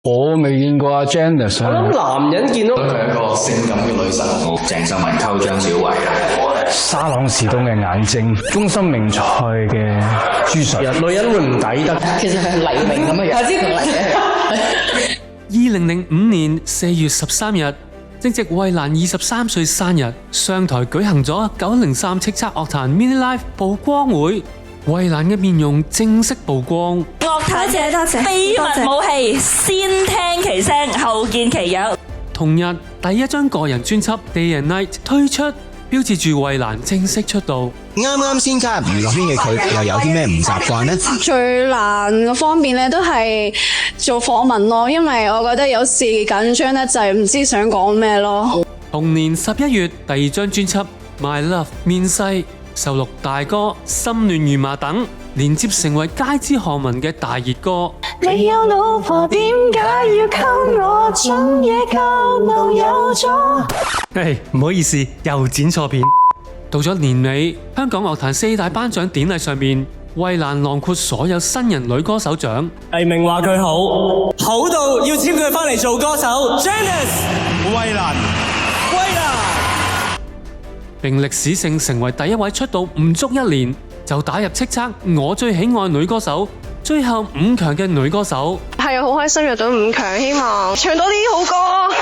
我未見過阿 Janice 我諗男人見到佢係一個性感嘅女神，鄭秀文溝張小慧，沙朗士東嘅眼睛，中森明菜嘅珠水，女人會唔抵得？其實佢係黎明咁嘅樣，知佢嚟嘅。2005年4月13日，正值衛蘭23歲生日，上台舉行咗903叱咤樂壇 Mini Live 曝光會，衛蘭嘅面容正式曝光。多謝，秘密武器，先聽其聲，後見其樣。同日，第一張個人專輯《Day and Night》推出，標誌住衛蘭正式出道。啱啱先加入娛樂圈嘅佢，又有啲咩唔習慣呢？最難嘅方面咧，都係做訪問咯，因為我覺得有時緊張得滯，唔知想講咩咯。同年11月，第二張專輯《My Love》面世，收錄大歌《心亂如麻》等，連接成為街知巷聞嘅大熱歌。你有老婆，點解要溝我？種嘢教路有咗。唔好意思，又剪錯片。到咗年尾，香港樂壇4大頒獎典禮上面，衛蘭囊括所有新人女歌手獎。黎明話佢好到要簽佢翻嚟做歌手。Janice 衛蘭，並歷史性成為第一位出道唔足1年就打入叱咤我最喜愛女歌手最後5強嘅女歌手。係啊，好開心入到5強，希望唱多啲好歌。